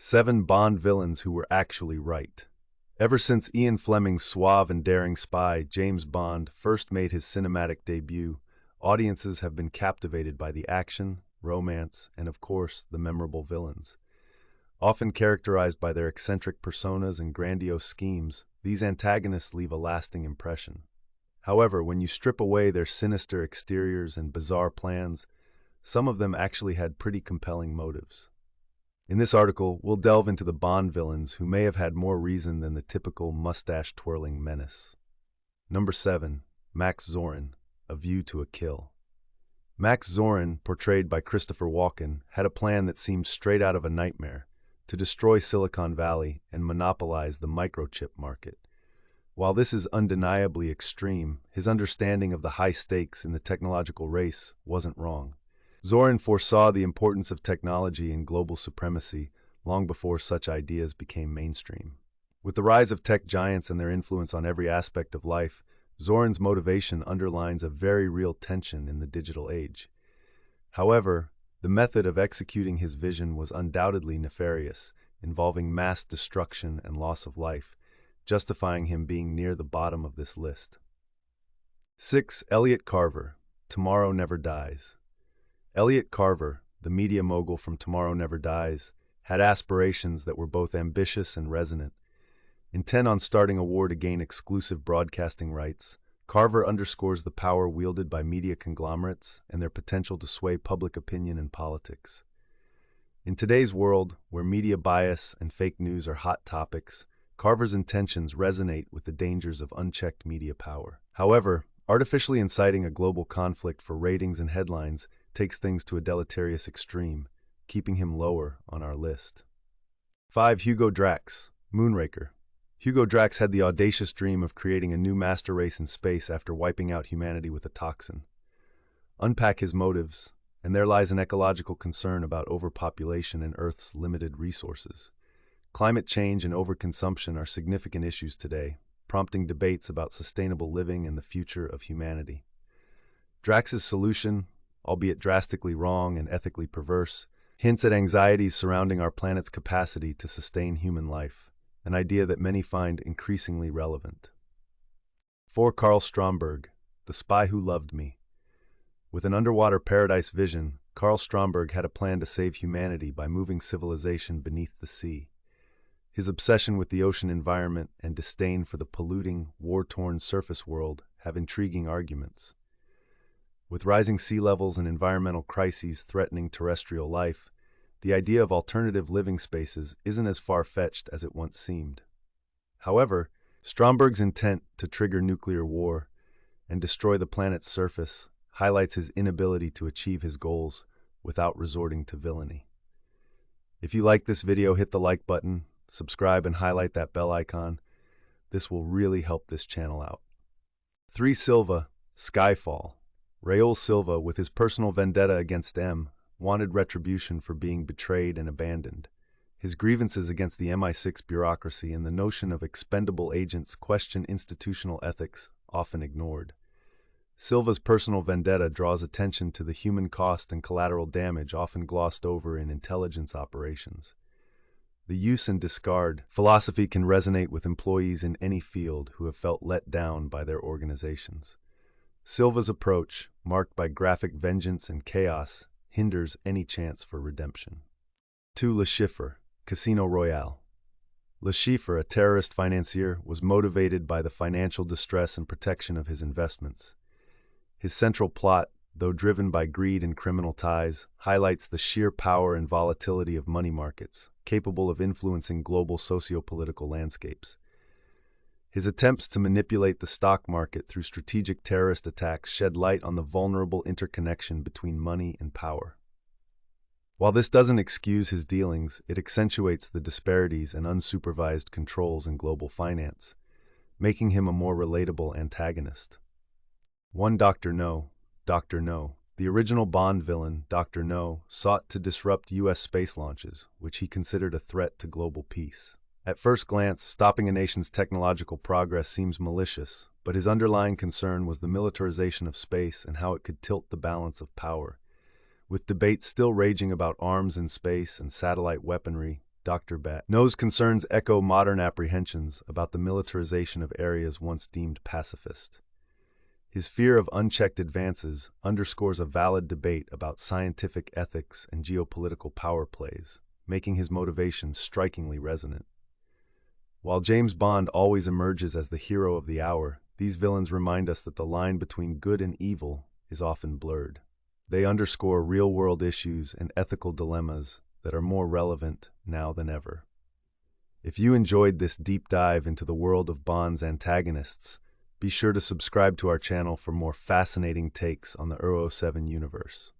7 Bond villains who were actually right. Ever since Ian Fleming's suave and daring spy, James Bond, first made his cinematic debut, audiences have been captivated by the action, romance, and of course, the memorable villains. Often characterized by their eccentric personas and grandiose schemes, these antagonists leave a lasting impression. However, when you strip away their sinister exteriors and bizarre plans, some of them actually had pretty compelling motives. In this article, we'll delve into the Bond villains who may have had more reason than the typical mustache-twirling menace. Number 7. Max Zorin, A View to a Kill. Max Zorin, portrayed by Christopher Walken, had a plan that seemed straight out of a nightmare: to destroy Silicon Valley and monopolize the microchip market. While this is undeniably extreme, his understanding of the high stakes in the technological race wasn't wrong. Zorin foresaw the importance of technology and global supremacy long before such ideas became mainstream. With the rise of tech giants and their influence on every aspect of life, Zorin's motivation underlines a very real tension in the digital age. However, the method of executing his vision was undoubtedly nefarious, involving mass destruction and loss of life, justifying him being near the bottom of this list. 6. Elliot Carver, Tomorrow Never Dies. Elliot Carver, the media mogul from Tomorrow Never Dies, had aspirations that were both ambitious and resonant. Intent on starting a war to gain exclusive broadcasting rights, Carver underscores the power wielded by media conglomerates and their potential to sway public opinion and politics. In today's world, where media bias and fake news are hot topics, Carver's intentions resonate with the dangers of unchecked media power. However, artificially inciting a global conflict for ratings and headlines takes things to a deleterious extreme, keeping him lower on our list. 5. Hugo Drax, Moonraker. Hugo Drax had the audacious dream of creating a new master race in space after wiping out humanity with a toxin. Unpack his motives, and there lies an ecological concern about overpopulation and Earth's limited resources. Climate change and overconsumption are significant issues today, prompting debates about sustainable living and the future of humanity. Drax's solution, albeit drastically wrong and ethically perverse, hints at anxieties surrounding our planet's capacity to sustain human life, an idea that many find increasingly relevant. 4. Carl Stromberg, The Spy Who Loved Me. With an underwater paradise vision, Carl Stromberg had a plan to save humanity by moving civilization beneath the sea. His obsession with the ocean environment and disdain for the polluting, war-torn surface world have intriguing arguments. With rising sea levels and environmental crises threatening terrestrial life, the idea of alternative living spaces isn't as far-fetched as it once seemed. However, Stromberg's intent to trigger nuclear war and destroy the planet's surface highlights his inability to achieve his goals without resorting to villainy. If you like this video, hit the like button, subscribe, and highlight that bell icon. This will really help this channel out. 3. Silva, Skyfall. Raul Silva, with his personal vendetta against M, wanted retribution for being betrayed and abandoned. His grievances against the MI6 bureaucracy and the notion of expendable agents question institutional ethics, often ignored. Silva's personal vendetta draws attention to the human cost and collateral damage often glossed over in intelligence operations. The use and discard philosophy can resonate with employees in any field who have felt let down by their organizations. Silva's approach, marked by graphic vengeance and chaos, hinders any chance for redemption. 2. Le Chiffre, Casino Royale. Le Chiffre, a terrorist financier, was motivated by the financial distress and protection of his investments. His central plot, though driven by greed and criminal ties, highlights the sheer power and volatility of money markets, capable of influencing global socio-political landscapes. His attempts to manipulate the stock market through strategic terrorist attacks shed light on the vulnerable interconnection between money and power. While this doesn't excuse his dealings, it accentuates the disparities and unsupervised controls in global finance, making him a more relatable antagonist. 1. Dr. No. Dr. No. The original Bond villain, Dr. No, sought to disrupt U.S. space launches, which he considered a threat to global peace. At first glance, stopping a nation's technological progress seems malicious, but his underlying concern was the militarization of space and how it could tilt the balance of power. With debates still raging about arms in space and satellite weaponry, Dr. Bat's concerns echo modern apprehensions about the militarization of areas once deemed pacifist. His fear of unchecked advances underscores a valid debate about scientific ethics and geopolitical power plays, making his motivations strikingly resonant. While James Bond always emerges as the hero of the hour, these villains remind us that the line between good and evil is often blurred. They underscore real-world issues and ethical dilemmas that are more relevant now than ever. If you enjoyed this deep dive into the world of Bond's antagonists, be sure to subscribe to our channel for more fascinating takes on the 007 universe.